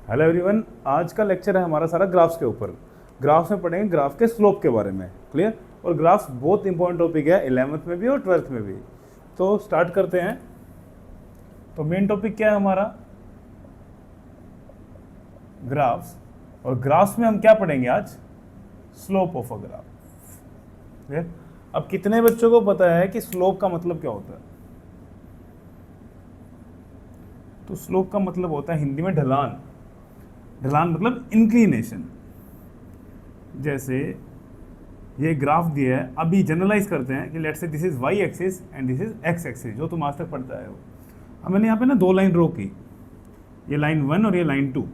Hello everyone, आज का lecture है हमारा सारा ग्राफ्स के ऊपर। ग्राफ्स में पढ़ेंगे ग्राफ के स्लोप के बारे में। क्लियर? और ग्राफ्स बहुत इंपॉर्टेंट टॉपिक है 11th में भी और 12th में भी। तो स्टार्ट करते हैं। तो मेन टॉपिक क्या है हमारा? ग्राफ्स। और ग्राफ्स में हम क्या पढ़ेंगे आज? Slope of a graph. Clear? अब कितने बच्चों को पता है कि स्लोप का मतलब क्या होता है? तो स्लोप का मतलब होता है हिंदी में ढलान। ढलान मतलब इंक्लिनेशन। जैसे ये ग्राफ दिया है, अभी जनरलाइज करते हैं कि let's say this is Y axis and this is X axis, जो तुम आज तक पढ़ता है वो। अब मैंने यहाँ पे ना दो लाइन ड्रॉ की, ये लाइन 1 और ये लाइन 2।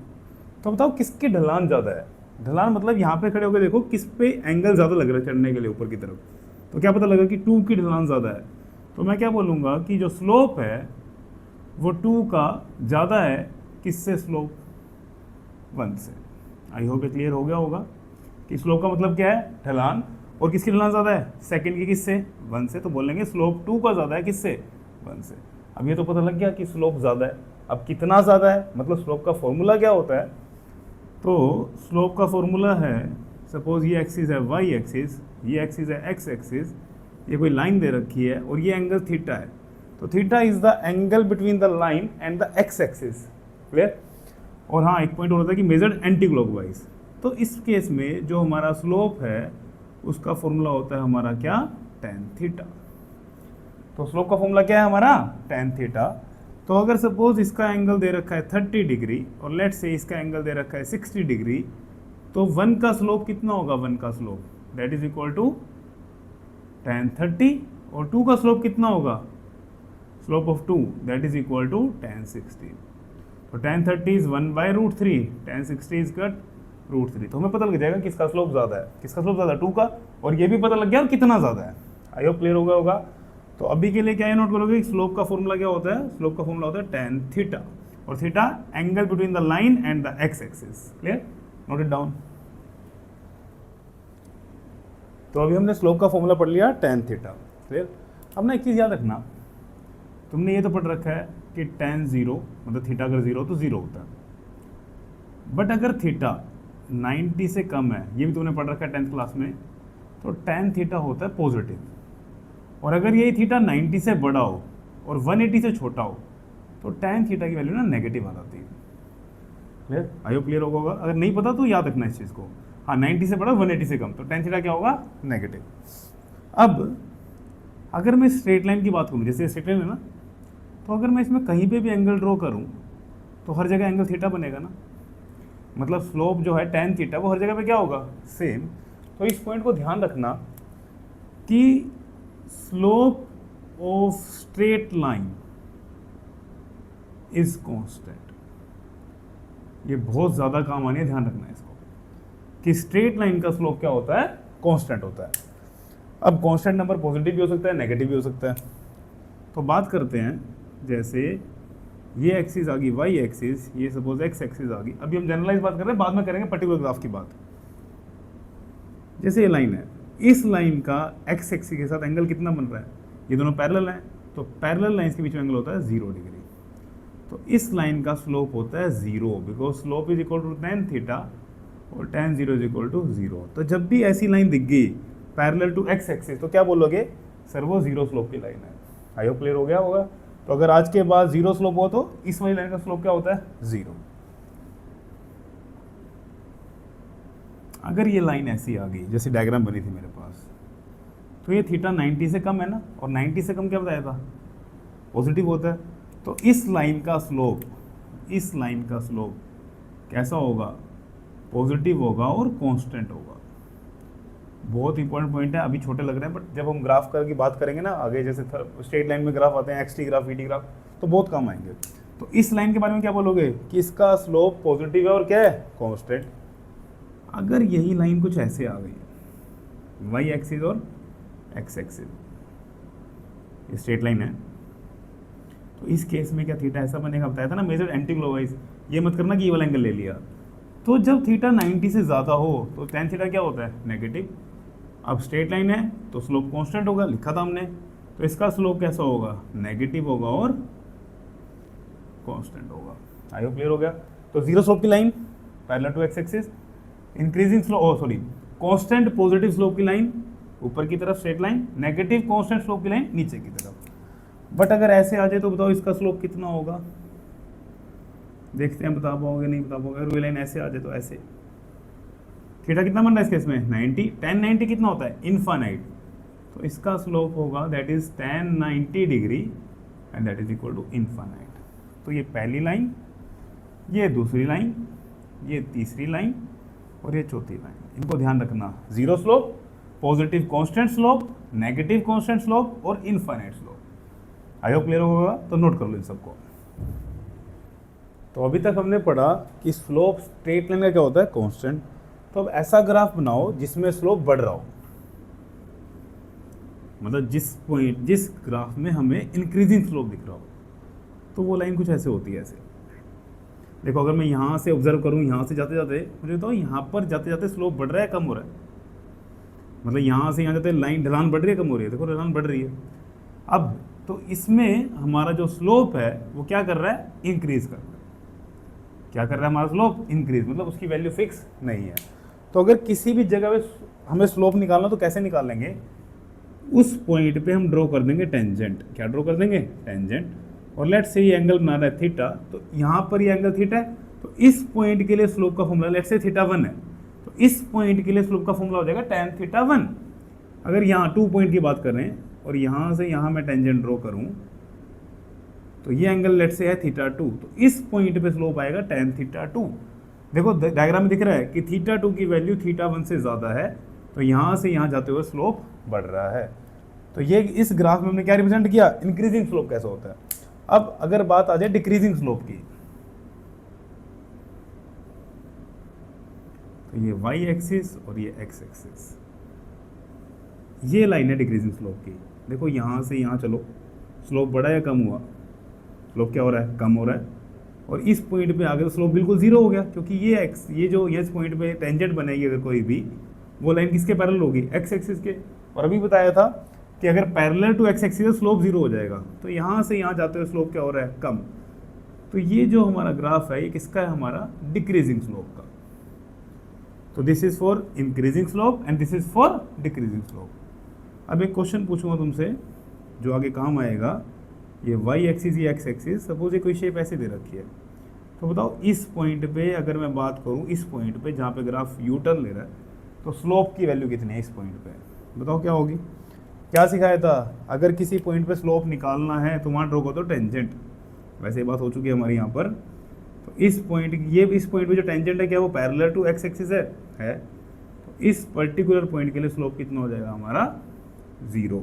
तो बताओ किसकी ढलान ज़्यादा है? ढलान मतलब यहाँ पे खड़े होकर देखो किस पे एंगल ज़्यादा लग रहा है चढ़ने के लिए ऊपर की तरफ। तो क्या पता लगा कि 2 की ढलान ज़्यादा है। तो मैं क्या बोलूँगा कि जो स्लोप है वो 2 का ज़्यादा है किससे? स्लोप 1 से। आई होप ये क्लियर हो गया होगा कि स्लोप का मतलब क्या है? ढलान। और किसकी ढलान ज़्यादा है? सेकंड की। किससे? 1 से। तो बोलेंगे स्लोप 2 का ज़्यादा है किससे? 1 से। अब ये तो पता लग गया कि स्लोप ज़्यादा है। अब कितना ज़्यादा है मतलब स्लोप का फॉर्मूला क्या होता है? तो स्लोप का फॉर्मूला है, सपोज ये एक्सिस है वाई एक्सिस, ये एक्सिस है एक्स एक्सिस, ये कोई लाइन दे रखी है और ये एंगल थीटा है। तो theta is the angle between the line and the x axis. Clear? और हाँ, एक पॉइंट और होता है कि मेजर्ड एंटी क्लॉकवाइज। तो इस केस में जो हमारा स्लोप है उसका फॉर्मूला होता है हमारा क्या? Tan theta. तो स्लोप का फॉर्मूला क्या है हमारा? Tan theta. तो अगर सपोज इसका एंगल दे रखा है 30 डिग्री और लेट से इसका एंगल दे रखा है 60 डिग्री, तो 1 का स्लोप कितना होगा? 1 का slope that is equal to tan 30। और 2 का स्लोप कितना होगा? Slope of 2 that is equal to tan 60। तो tan 30 is 1/√3, tan 60 is cot √3। तो हमें पता लग जाएगा किसका स्लोप ज़्यादा है। किसका स्लोप ज़्यादा? 2 का। और ये भी पता लग गया कितना ज़्यादा है। आई होप क्लियर हो गया होगा। तो अभी के लिए क्या नोट करोगे? स्लोप का फॉर्मूला क्या होता है? स्लोप का फॉर्मूला होता है टेन थीटा। और theta angle between the line and the x axis. Clear? Note it down. तो अभी हमने स्लोप का फॉर्मूला पढ़ लिया टेन थीटा। क्लियर? अब ना एक चीज़ याद रखना, तुमने ये तो पढ़ रखा है कि टेन जीरो मतलब थीटा अगर जीरो तो जीरो होता है। बट अगर थीटा 90 से कम है, ये भी तुमने पढ़ रखा है 10th क्लास में, तो टेन थीटा होता है पॉजिटिव। और अगर ये थीटा 90 से बड़ा हो और 180 से छोटा हो तो टेन थीटा की वैल्यू ना नेगेटिव आ जाती है। क्लियर? आई होप क्लियर होगा। अगर नहीं पता तो याद रखना इस चीज़ को। हाँ, 90 से बड़ा 180 से कम तो टेन थीटा क्या होगा? नेगेटिव। अब अगर मैं स्ट्रेट लाइन की बात करूँ, जैसे स्ट्रेट लाइन है ना, तो अगर मैं इसमें कहीं पे भी एंगल ड्रॉ करूँ तो हर जगह एंगल थीटा बनेगा ना। मतलब स्लोप जो है टेन थीटा वो हर जगह पे क्या होगा? सेम। तो इस पॉइंट को ध्यान रखना कि slope of straight line is constant. ये बहुत ज़्यादा काम आनी है, ध्यान रखना है इसको कि स्ट्रेट लाइन का स्लोप क्या होता है? कांस्टेंट होता है। अब कांस्टेंट नंबर पॉजिटिव भी हो सकता है, नेगेटिव भी हो सकता है। तो बात करते हैं, जैसे ये एक्सिस आ गई वाई एक्सिस, ये सपोज एक्स एक्सिस आ गई। अभी हम जनरलाइज बात कर रहे हैं, बाद में करेंगे पर्टिकुलर ग्राफ की बात। जैसे ये लाइन है, इस लाइन का एक्स एक्सिस के साथ एंगल कितना बन रहा है? ये दोनों पैरेलल हैं, तो पैरेलल लाइंस के बीच में एंगल होता है 0 डिग्री। तो इस लाइन का स्लोप होता है 0, because slope is equal to tan theta और टेन 0 इज इक्वल टू 0। तो जब भी ऐसी लाइन दिख गई पैरेलल टू एक्स एक्सिस तो क्या बोलोगे? सर वो 0 स्लोप की लाइन है। आई होप क्लियर हो गया होगा। तो अगर आज के बाद 0 स्लोप हो तो इस वाली लाइन का स्लोप क्या होता है? 0। अगर ये लाइन ऐसी आ गई जैसे डायग्राम बनी थी मेरे पास, तो ये थीटा 90 से कम है ना, और 90 से कम क्या बताया था? पॉजिटिव होता है। तो इस लाइन का स्लोप, इस लाइन का स्लोप कैसा होगा? पॉजिटिव होगा और कांस्टेंट होगा। बहुत इंपॉर्टेंट पॉइंट है, अभी छोटे लग रहे हैं बट जब हम ग्राफ की बात करेंगे ना आगे, जैसे स्ट्रेट लाइन में ग्राफ आते हैं, x T graph, we T graph, तो बहुत काम आएंगे। तो इस लाइन के बारे में क्या बोलोगे कि इसका स्लोप पॉजिटिव है और क्या है? कांस्टेंट। अगर यही लाइन कुछ ऐसे आ गई, वाई एक्सिस और एक्स एक्सिस, स्ट्रेट लाइन है, तो इस केस में क्या थीटा ऐसा बनेगा? बताया था ना मेजर एंटी क्लॉकवाइज। ये मत करना कि ये वाला एंगल ले लिया। तो जब थीटा 90 से ज़्यादा हो तो टेन थीटा क्या होता है? नेगेटिव। अब स्ट्रेट लाइन है तो स्लोप कांस्टेंट होगा, लिखा था हमने। तो इसका स्लोप कैसा होगा? नेगेटिव होगा और कांस्टेंट होगा। आई होप क्लियर हो गया। तो जीरो स्लोप की line parallel to X axis, increasing slope sorry constant positive slope की लाइन ऊपर की तरफ straight line, negative constant slope की लाइन नीचे की तरफ। बट अगर ऐसे आ जाए तो बताओ इसका स्लोप कितना होगा, देखते हैं बता पाओगे नहीं बता पाओगे। अगर ये लाइन ऐसे आ जाए तो ऐसे, थीटा कितना बन रहा है इस केस में 90, tan 90 कितना होता है इनफाइनाइट, तो इसका स्लोप होगा that is tan 90 degree and that is equal to infinite. तो ये पहली लाइन, ये दूसरी लाइन, ये तीसरी लाइन और ये चौथी लाइन, इनको ध्यान रखना। Zero slope, positive constant slope, negative constant slope और infinite slope. I hope clear होगा, तो नोट कर लो इन सबको। तो अभी तक हमने पढ़ा कि स्लोप स्ट्रेट लाइन का क्या होता है कांस्टेंट। तो अब ऐसा ग्राफ बनाओ जिसमें स्लोप बढ़ रहा हो, मतलब जिस ग्राफ में हमें इंक्रीजिंग स्लोप दिख रहा हो, तो वो लाइन कुछ ऐसे होती है। ऐसे देखो, अगर मैं यहाँ से ऑब्जर्व करूँ, यहाँ से जाते जाते मुझे तो यहाँ पर जाते जाते स्लोप बढ़ रहा है कम हो रहा है, मतलब यहाँ से यहाँ जाते लाइन ढलान बढ़ रही है कम हो रही है, देखो ढलान बढ़ रही है। अब तो इसमें हमारा जो स्लोप है वो क्या कर रहा है, इंक्रीज कर रहा है। क्या कर रहा है हमारा स्लोप, इंक्रीज, मतलब उसकी वैल्यू फिक्स नहीं है। तो अगर किसी भी जगह पे हमें स्लोप निकालना तो कैसे निकाल लेंगे, उस पॉइंट पे हम ड्रॉ कर देंगे टेंजेंट। क्या ड्रॉ कर देंगे, टेंजेंट। और लेट से ये एंगल बना रहा है थीटा, तो यहाँ पर ये एंगल थीटा है, तो इस पॉइंट के लिए स्लोप का फॉर्मूला लेट से थीटा 1 है, तो इस पॉइंट के लिए स्लोप का फॉर्मूला हो जाएगा tan थीटा 1। अगर यहाँ 2 पॉइंट की बात कर रहे हैं और यहाँ से यहाँ मैं टेंजेंट ड्रॉ करूँ, तो ये एंगल लेट से है थीटा 2, तो इस पॉइंट पे स्लोप आएगा tan थीटा 2। देखो डायग्राम में दिख रहा है कि थीटा 2 की वैल्यू थीटा 1 से ज़्यादा है, तो यहाँ से यहाँ जाते हुए स्लोप बढ़ रहा है। तो ये इस ग्राफ में हमने क्या रिप्रेजेंट किया, इंक्रीजिंग स्लोप कैसे होता है। अब अगर बात आ जाए डिक्रीजिंग स्लोप की, तो ये y एक्सिस और ये x एक्सिस, ये लाइन है डिक्रीजिंग स्लोप की। देखो यहाँ से यहाँ चलो, स्लोप बढ़ा या कम हुआ, स्लोप क्या हो रहा है, कम हो रहा है। और इस पॉइंट पे आगे तो स्लोप बिल्कुल जीरो हो गया, क्योंकि ये जो इस पॉइंट पे टेंजेंट बनेगी अगर कोई भी, वो लाइन किसके पैरेलल होगी, x एक्सिस के। और अभी बताया था कि अगर parallel to x axis slope zero हो जाएगा, तो यहाँ से यहाँ जाते हुए स्लोप क्या हो रहा है, कम। तो ये जो हमारा ग्राफ है ये किसका है, हमारा डिक्रीजिंग स्लोप का। तो this is for increasing slope and this is for decreasing slope. अब एक क्वेश्चन पूछूंगा तुमसे जो आगे काम आएगा, ये y एक्सिस ये x एक्सिस, सपोज ये कोई शेप ऐसे दे रखी है, तो बताओ इस पॉइंट पे अगर मैं बात करूँ, इस पॉइंट पे जहाँ पे ग्राफ यू टर्न ले रहा है, तो स्लोप की वैल्यू कितनी है इस पॉइंट पे, बताओ क्या होगी। क्या सिखाया था, अगर किसी पॉइंट पे स्लोप निकालना है तो वहाँ ड्रॉ कर दो टेंजेंट। वैसे बात हो चुकी है हमारी यहाँ पर। तो इस पॉइंट पे जो टेंजेंट है क्या वो पैरेलल टू x एक्सिस है। तो इस पर्टिकुलर पॉइंट के लिए स्लोप कितना हो जाएगा हमारा, 0।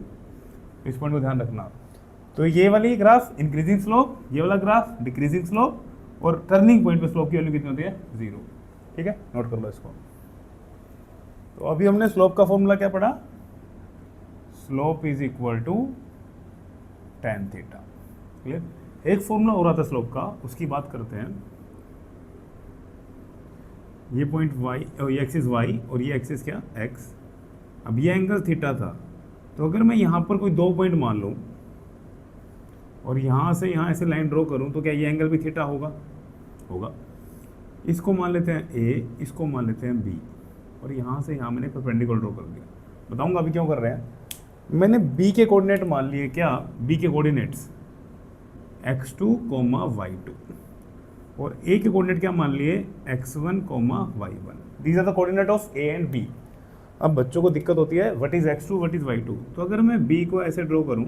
इस पॉइंट को ध्यान रखना। तो ये वाली ग्राफ इंक्रीजिंग स्लोप, ये वाला ग्राफ डिक्रीजिंग स्लोप, और टर्निंग पॉइंट पे स्लोप की वैल्यू कितनी होती है, 0। ठीक है, नोट कर लो इसको। तो अभी हमने स्लोप का फॉर्मूला क्या पढ़ा, slope is equal to tan theta. Clear. एक फॉर्मूला हो रहा था स्लोप का, उसकी बात करते हैं। ये पॉइंट y और ये एक्सिस y और ये एक्सिस क्या x। अब ये एंगल थीटा था, तो अगर मैं यहाँ पर कोई 2 पॉइंट मान लूँ और यहाँ से यहाँ ऐसे लाइन ड्रॉ करूँ, तो क्या ये एंगल भी थीटा होगा। इसको मान लेते हैं a, इसको मान लेते हैं b, और यहाँ से यहाँ मैंने परपेंडिकुलर ड्रॉ कर दिया। बताऊँगा अभी क्यों कर रहे हैं। मैंने b के कोऑर्डिनेट मान लिए, क्या b के कोऑर्डिनेट्स x2, y2, और a के कोऑर्डिनेट क्या मान लिए, x1, y1। These are the coordinate of a and b। अब बच्चों को दिक्कत होती है what is x2 what is y2। तो अगर मैं b को ऐसे ड्रॉ करूं,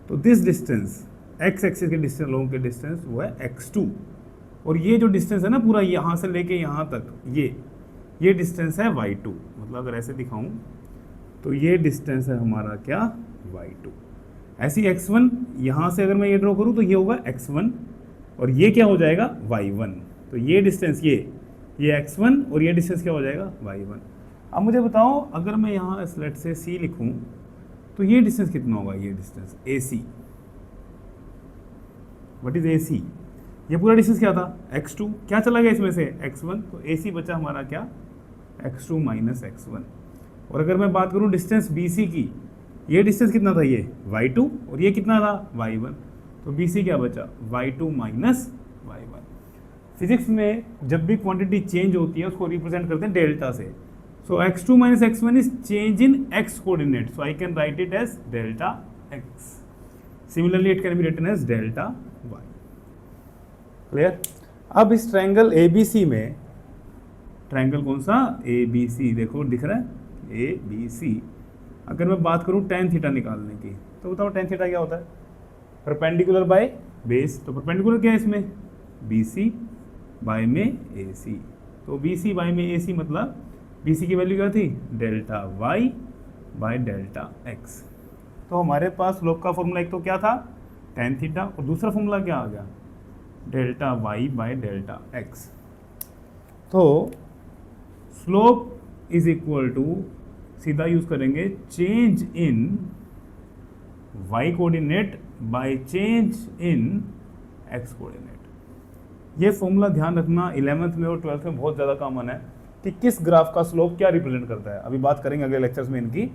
तो दिस डिस्टेंस x एक्सिस के डिस्टेंस, लॉन्ग के डिस्टेंस, वो है x2, और ये जो डिस्टेंस है ना पूरा यहाँ से लेके यहाँ तक, ये डिस्टेंस है y2। मतलब अगर ऐसे दिखाऊं तो ये डिस्टेंस है हमारा क्या, y2। ऐसी x1 यहाँ से अगर मैं ये ड्रॉ करूँ तो ये होगा x1, और ये क्या हो जाएगा, y1। तो ये डिस्टेंस ये x1 और ये डिस्टेंस क्या हो जाएगा, y1। अब मुझे बताओ अगर मैं यहाँ स्लेट से c लिखूँ तो ये डिस्टेंस कितना होगा, ये distance AC। What is AC, ये पूरा डिस्टेंस क्या था, x2। क्या चला गया इसमें से, x1, तो AC बचा हमारा क्या, x2 माइनस x1। और अगर मैं बात करूँ डिस्टेंस BC की, ये डिस्टेंस कितना था, ये y2, और ये कितना था, y1। तो BC क्या बचा, y2 माइनस y1। फिजिक्स में जब भी क्वांटिटी चेंज होती है उसको रिप्रेजेंट करते हैं डेल्टा से. सो x2 minus x1 is change in x coordinate. So I can write it as delta x. Similarly, it can be written as delta y. Clear? अब इस ट्रायंगल ABC में, triangle कौन सा? ABC. देखो दिख रहा है ABC. अगर मैं बात करूं tan थीटा निकालने की, तो बताओ tan थीटा क्या होता है? Perpendicular by base. तो परपेंडिकुलर क्या है इसमें? BC बाय में AC. तो BC बाय में AC मतलब BC की वैल्यू क्या थी? Delta y by delta x. तो हमारे पास स्लोप का फॉर्मूला एक तो क्या था? tan थीटा, और दूसरा फॉर्मूला क्या आ गया? Delta y by delta x. तो स्लोप इज इक्वल टू, सीधा यूज करेंगे, change in y coordinate by change in x coordinate. ये फॉर्मूला ध्यान रखना 11th में और 12th में बहुत ज़्यादा कॉमन है कि किस ग्राफ का स्लोप क्या रिप्रेजेंट करता है. अभी बात करेंगे अगले लेक्चर्स में इनकी.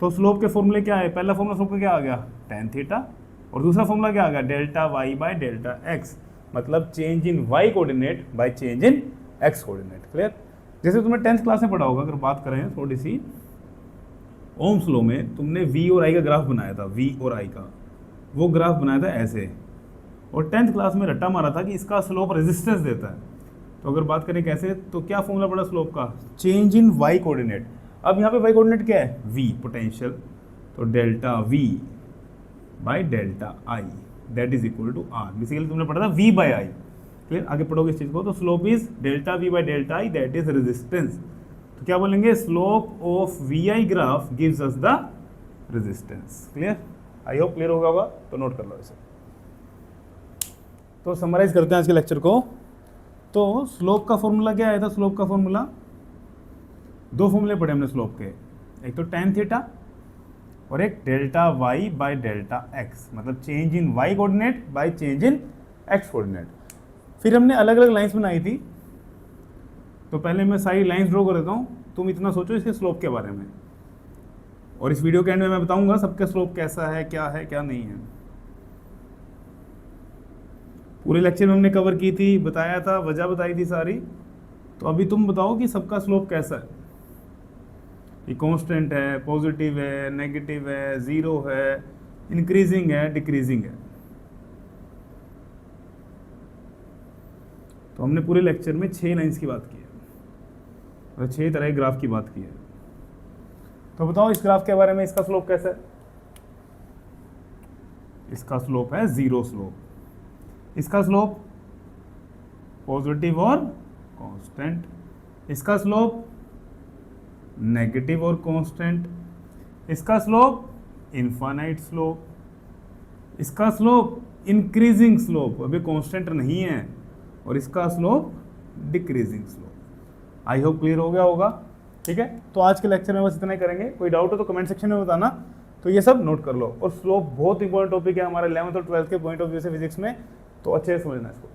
तो स्लोप के फॉर्मूले क्या है? पहला फॉर्मूला स्लोप का क्या आ गया? tan theta. और दूसरा फॉर्मूला क्या आ गया? Delta y by delta x. मतलब change in y coordinate by change in x coordinate. Clear? जैसे तुमने 10th क्लास में पढ़ा होगा, अगर बात करें थोड़ी सी, ओम्स लॉ में तुमने v और i का ग्राफ बनाया था. v और i का वो ग्राफ बनाया था ऐसे, और 10th क्लास में रट्टा मारा था कि इसका स्लोप रेजिस्टेंस देता है. तो अगर बात करें कैसे, तो क्या फॉर्मूला पड़ा स्लोप का? Change in y coordinate. अब यहाँ पे y कोऑर्डिनेट क्या है? v, potential. तो delta v by delta i that is equal to r. Basically तुमने पढ़ा था v बाय i. क्लियर? आगे पढ़ोगे इस चीज़ को. तो slope is delta v by delta i that is resistance. तो क्या बोलेंगे? Slope of vi graph gives us the resistance. Clear? I hope clear होगा. तो नोट कर लो इसे. तो समराइज करते हैं आज के लेक्चर को. तो स्लोप का फॉर्मूला क्या आया था? स्लोप का फॉर्मूला, दो फॉर्मूले पढ़े हमने स्लोप के. एक तो tan थीटा और एक delta y by delta x. मतलब change in y coordinate by change in x coordinate. फिर हमने अलग अलग लाइंस बनाई थी. तो पहले मैं सारी लाइंस ड्रॉ कर देता हूँ, तुम इतना सोचो इसके स्लोप के बारे में, और इस वीडियो के एंड में मैं बताऊंगा सबका स्लोप कैसा है, क्या नहीं है. पूरे लेक्चर में हमने कवर की थी, बताया था, वजह बताई थी सारी. तो अभी तुम बताओ कि सबका स्लोप कैसा है. ये कांस्टेंट है, पॉजिटिव है, नेगेटिव है, जीरो है, इंक्रीजिंग है, डिक्रीजिंग है. तो हमने पूरे लेक्चर में 6 लाइंस की बात की है और 6 तरह के ग्राफ की बात की है. तो बताओ इस ग्राफ के बारे में, इसका स्लोप कैसा है? इसका स्लोप है जीरो स्लोप. इसका स्लोप पॉजिटिव और कांस्टेंट. इसका स्लोप नेगेटिव और कांस्टेंट. इसका स्लोप इनफाइनाइट स्लोप. इसका स्लोप इंक्रीजिंग स्लोप, अभी कांस्टेंट नहीं है. और इसका slope decreasing slope. I hope clear हो गया होगा. ठीक है, तो आज के लेक्चर में बस इतना ही करेंगे. कोई डाउट हो तो कमेंट सेक्शन में बताना. तो ये सब नोट कर लो. और स्लोप बहुत इंपॉर्टेंट टॉपिक है हमारा 11th और 12th के पॉइंट ऑफ व्यू से फिजिक्स में, तो अच्छे से समझना इसको.